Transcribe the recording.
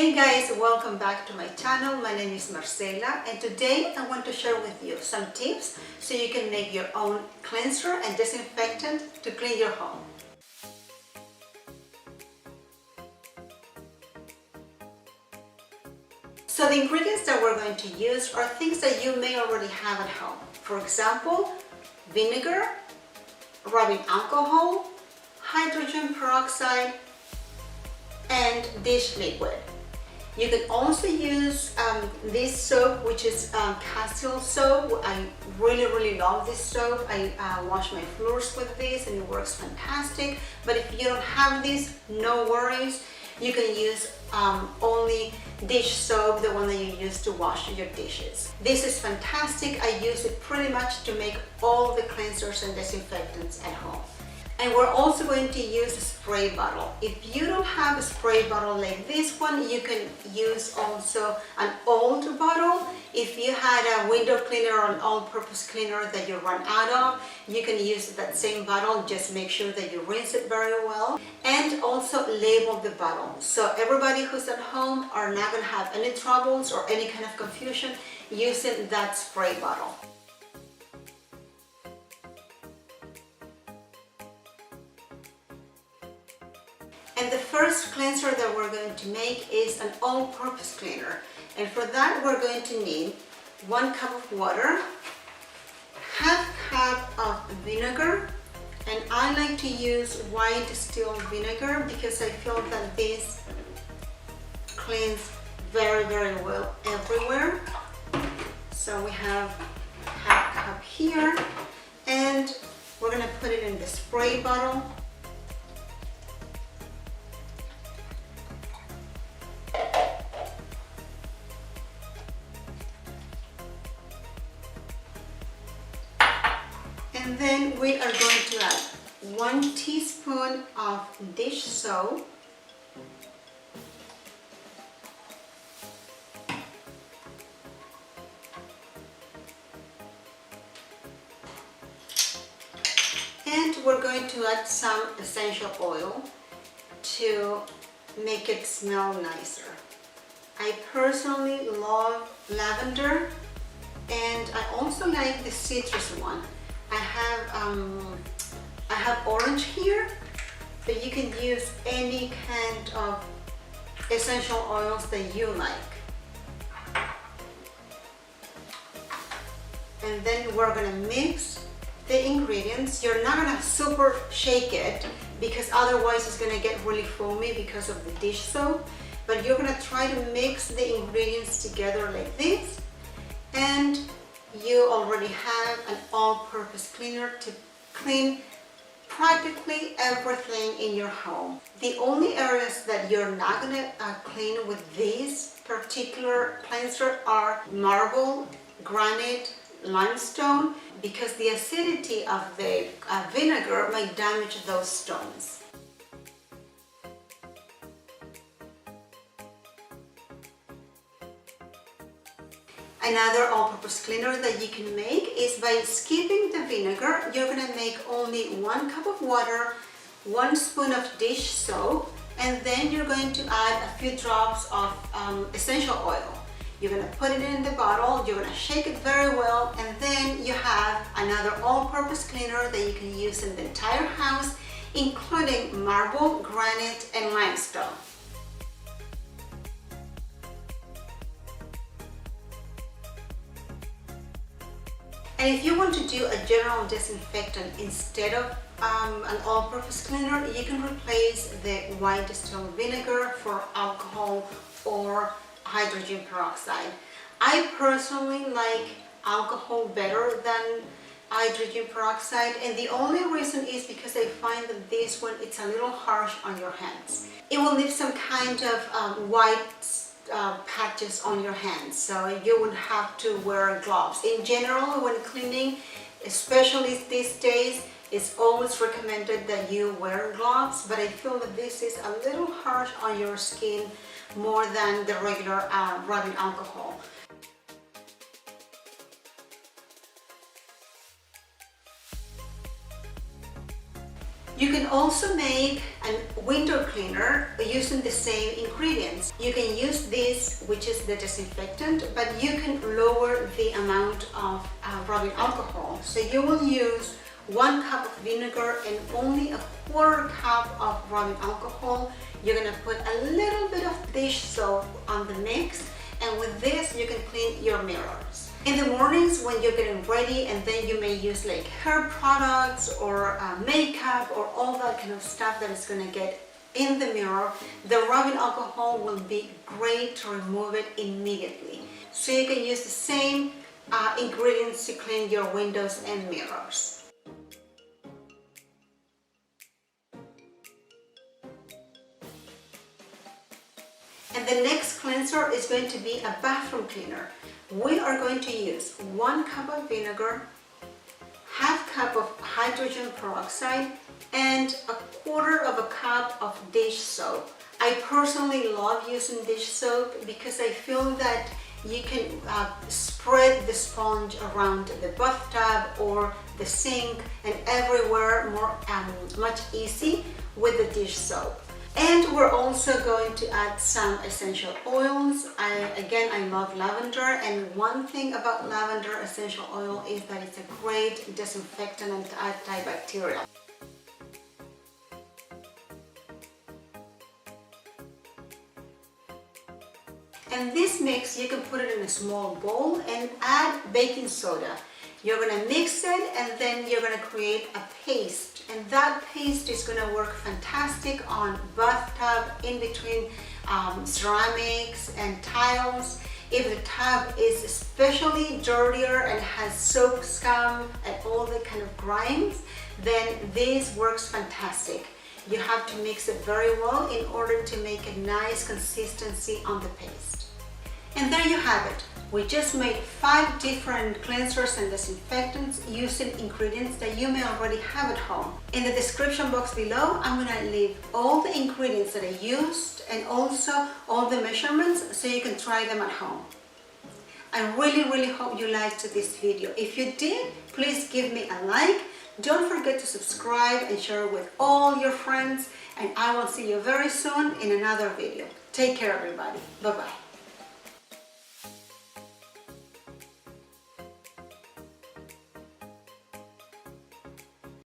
Hey guys, welcome back to my channel. My name is Marcela and today I want to share with you some tips so you can make your own cleanser and disinfectant to clean your home. So the ingredients that we're going to use are things that you may already have at home. For example, vinegar, rubbing alcohol, hydrogen peroxide, and dish liquid. You can also use this soap, which is Casa soap. I really love this soap. I wash my floors with this and it works fantastic. But if you don't have this, no worries. You can use only dish soap, the one that you use to wash your dishes. This is fantastic. I use it pretty much to make all the cleansers and disinfectants at home. And we're also going to use a spray bottle. If you don't have a spray bottle like this one, you can use also an old bottle. If you had a window cleaner or an all-purpose cleaner that you run out of, you can use that same bottle. Just make sure that you rinse it very well. And also label the bottle. So everybody who's at home are not going to have any troubles or any kind of confusion using that spray bottle. And the first cleanser that we're going to make is an all-purpose cleaner. And for that we're going to need 1 cup of water, half cup of vinegar, and I like to use white distilled vinegar because I feel that this cleans very well everywhere. So we have half cup here, and we're going to put it in the spray bottle. And then we are going to add 1 teaspoon of dish soap, and we're going to add some essential oil to make it smell nicer. I personally love lavender, and I also like the citrus one. I have orange here, but you can use any kind of essential oils that you like. And then we're gonna mix the ingredients. You're not gonna super shake it because otherwise it's gonna get really foamy because of the dish soap, but you're gonna try to mix the ingredients together like this, and you already have an all-purpose cleaner to clean practically everything in your home. The only areas that you're not going to clean with this particular cleanser are marble, granite, limestone, because the acidity of the vinegar might damage those stones. Another all-purpose cleaner that you can make is by skipping the vinegar. You're going to make only 1 cup of water, 1 spoon of dish soap, and then you're going to add a few drops of essential oil. You're going to put it in the bottle, you're going to shake it very well, and then you have another all-purpose cleaner that you can use in the entire house, including marble, granite, and limestone. And if you want to do a general disinfectant instead of an all-purpose cleaner, you can replace the white distilled vinegar for alcohol or hydrogen peroxide. I personally like alcohol better than hydrogen peroxide, and the only reason is because I find that this one, it's a little harsh on your hands. It will leave some kind of white patches on your hands, so you would have to wear gloves. In general, when cleaning, especially these days, it's always recommended that you wear gloves, but I feel that this is a little harsh on your skin more than the regular rubbing alcohol. You can also make a window cleaner using the same ingredients. You can use this, which is the disinfectant, but you can lower the amount of rubbing alcohol. So you will use 1 cup of vinegar and only a 1/4 cup of rubbing alcohol. You're gonna put a little bit of dish soap on the mix, and with this you can clean your mirrors. In the mornings when you're getting ready, and then you may use like hair products or makeup or all that kind of stuff that is going to get in the mirror, the rubbing alcohol will be great to remove it immediately. So you can use the same ingredients to clean your windows and mirrors. And the next cleanser is going to be a bathroom cleaner. We are going to use 1 cup of vinegar, 1/2 cup of hydrogen peroxide, and a 1/4 cup of dish soap. I personally love using dish soap because I feel that you can spread the sponge around the bathtub or the sink and everywhere much easy with the dish soap. And we're also going to add some essential oils. I love lavender, and one thing about lavender essential oil is that it's a great disinfectant and antibacterial. And this mix, you can put it in a small bowl and add baking soda. You're gonna mix it, and then you're gonna create a paste. And that paste is gonna work fantastic on bathtub, in between ceramics and tiles. If the tub is especially dirtier and has soap scum and all the kind of grimes, then this works fantastic. You have to mix it very well in order to make a nice consistency on the paste. And there you have it. We just made 5 different cleansers and disinfectants using ingredients that you may already have at home. In the description box below, I'm gonna leave all the ingredients that I used and also all the measurements so you can try them at home. I really hope you liked this video. If you did, please give me a like. Don't forget to subscribe and share it with all your friends, and I will see you very soon in another video. Take care, everybody. Bye-bye.